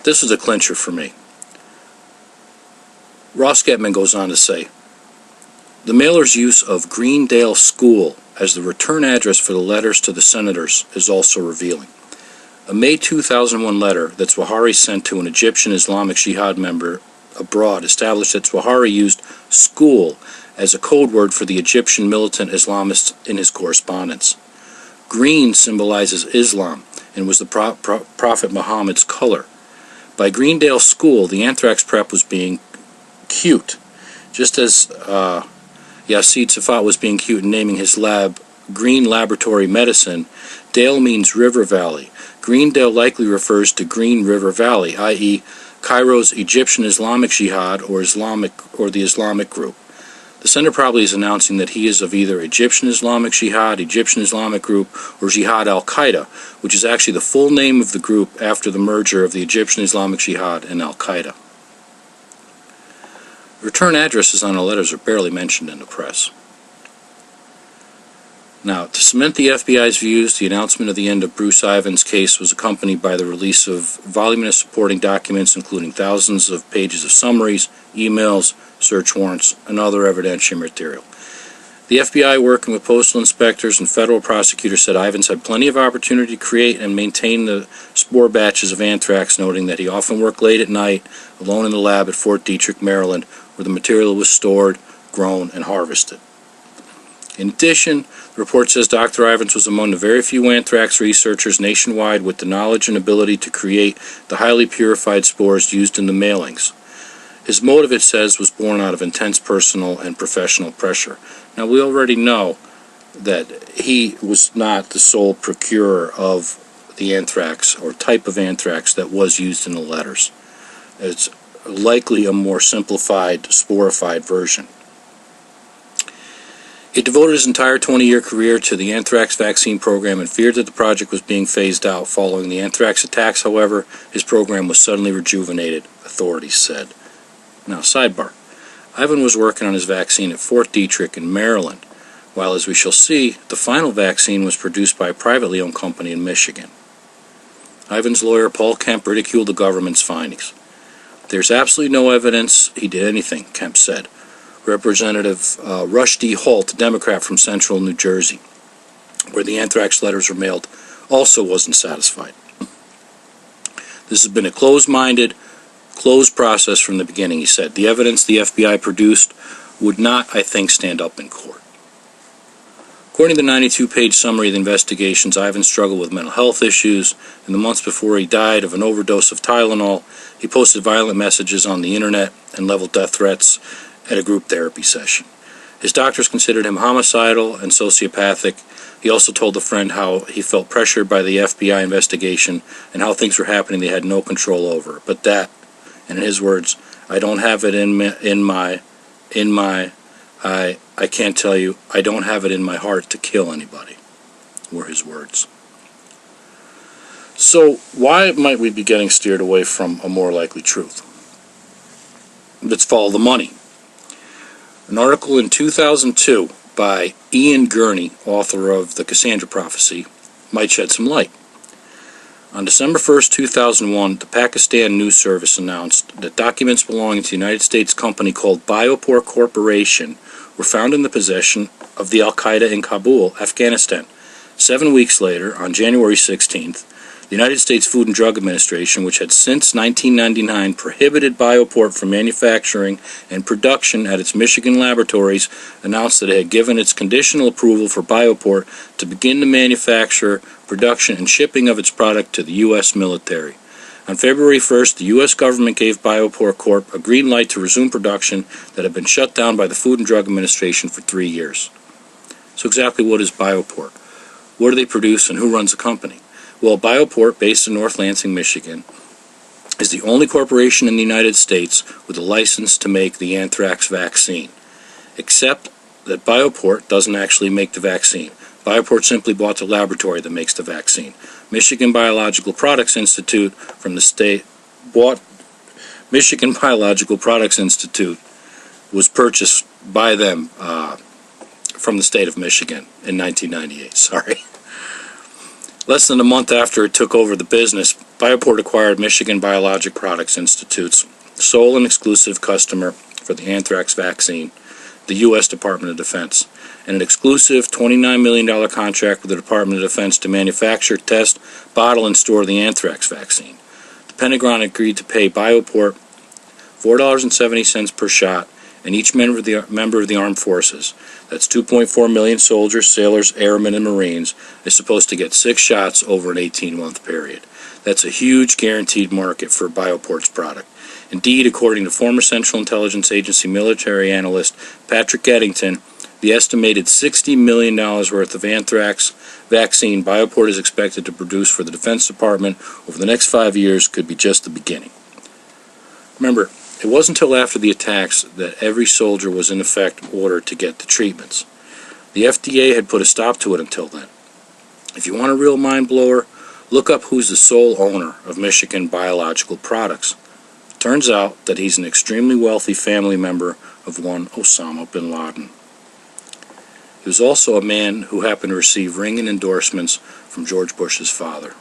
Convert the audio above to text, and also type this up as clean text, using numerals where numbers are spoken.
this is a clincher for me. Ross Getman goes on to say, the mailer's use of Greendale School as the return address for the letters to the senators is also revealing. A May 2001 letter that Zwahari sent to an Egyptian Islamic Jihad member abroad established that Zwahari used school as a code word for the Egyptian militant Islamists in his correspondence. Green symbolizes Islam and was the Prophet Muhammad's color. By Greendale School, the Anthrax prep was being cute, just as Yassid Safat was being cute in naming his lab Green Laboratory Medicine. Dale means river valley. Greendale likely refers to Green River Valley, i.e. Cairo's Egyptian Islamic Jihad or the Islamic group. The sender probably is announcing that he is of either Egyptian Islamic Jihad, Egyptian Islamic group, or Jihad al-Qaeda, which is actually the full name of the group after the merger of the Egyptian Islamic Jihad and al-Qaeda. Return addresses on the letters are barely mentioned in the press. Now, to cement the FBI's views, the announcement of the end of Bruce Ivan's case was accompanied by the release of voluminous supporting documents, including thousands of pages of summaries, emails, search warrants, and other evidentiary material. The FBI, working with postal inspectors and federal prosecutors, said Ivans had plenty of opportunity to create and maintain the spore batches of anthrax, noting that he often worked late at night, alone in the lab at Fort Detrick, Maryland, where the material was stored, grown, and harvested. In addition, the report says Dr. Ivans was among the very few anthrax researchers nationwide with the knowledge and ability to create the highly purified spores used in the mailings. His motive, it says, was born out of intense personal and professional pressure. Now, we already know that he was not the sole procurer of the anthrax or type of anthrax that was used in the letters. It's likely a more simplified, sporified version. He devoted his entire 20-year career to the anthrax vaccine program and feared that the project was being phased out. Following the anthrax attacks, however, his program was suddenly rejuvenated, authorities said. Now, sidebar. Ivan was working on his vaccine at Fort Detrick in Maryland, while, as we shall see, the final vaccine was produced by a privately owned company in Michigan. Ivan's lawyer, Paul Kemp, ridiculed the government's findings. There's absolutely no evidence he did anything, Kemp said. Representative Rush D. Holt, a Democrat from central New Jersey, where the anthrax letters were mailed, also wasn't satisfied. This has been a closed-minded, closed process from the beginning, he said. The evidence the FBI produced would not, I think, stand up in court. According to the 92-page summary of the investigations, Ivan struggled with mental health issues. In the months before he died of an overdose of Tylenol, he posted violent messages on the internet and leveled death threats at a group therapy session. His doctors considered him homicidal and sociopathic. He also told a friend how he felt pressured by the FBI investigation and how things were happening they had no control over. But that, and in his words, I don't have it I can't tell you, I don't have it in my heart to kill anybody, were his words. So why might we be getting steered away from a more likely truth? Let's follow the money. An article in 2002 by Ian Gurney, author of The Cassandra Prophecy, might shed some light. On December 1st, 2001, the Pakistan News Service announced that documents belonging to the United States company called Biopore Corporation were found in the possession of the Al-Qaeda in Kabul, Afghanistan. 7 weeks later, on January 16th, the United States Food and Drug Administration, which had since 1999 prohibited Bioport from manufacturing and production at its Michigan laboratories, announced that it had given its conditional approval for Bioport to begin the manufacture, production, and shipping of its product to the U.S. military. On February 1st, the U.S. government gave Bioport Corp. a green light to resume production that had been shut down by the Food and Drug Administration for 3 years. So exactly what is Bioport? What do they produce and who runs the company? Well, Bioport, based in North Lansing, Michigan, is the only corporation in the United States with a license to make the anthrax vaccine, except that Bioport doesn't actually make the vaccine. Bioport simply bought the laboratory that makes the vaccine. Michigan Biological Products Institute from the state bought Michigan Biological Products Institute was purchased by them from the state of Michigan in 1998. Less than a month after it took over the business, Bioport acquired Michigan Biologic Products Institute's sole and exclusive customer for the anthrax vaccine, the U.S. Department of Defense, and an exclusive $29 million contract with the Department of Defense to manufacture, test, bottle, and store the anthrax vaccine. The Pentagon agreed to pay Bioport $4.70 per shot, and each member of the armed forces, that's 2.4 million soldiers, sailors, airmen, and Marines, is supposed to get 6 shots over an 18-month period. That's a huge guaranteed market for Bioport's product. Indeed, according to former Central Intelligence Agency military analyst Patrick Eddington, the estimated $60 million worth of anthrax vaccine Bioport is expected to produce for the Defense Department over the next 5 years could be just the beginning. Remember, it wasn't until after the attacks that every soldier was in effect ordered to get the treatments. The FDA had put a stop to it until then. If you want a real mind blower, look up who's the sole owner of Michigan Biological Products. Turns out that he's an extremely wealthy family member of one Osama bin Laden. He was also a man who happened to receive ringing endorsements from George Bush's father.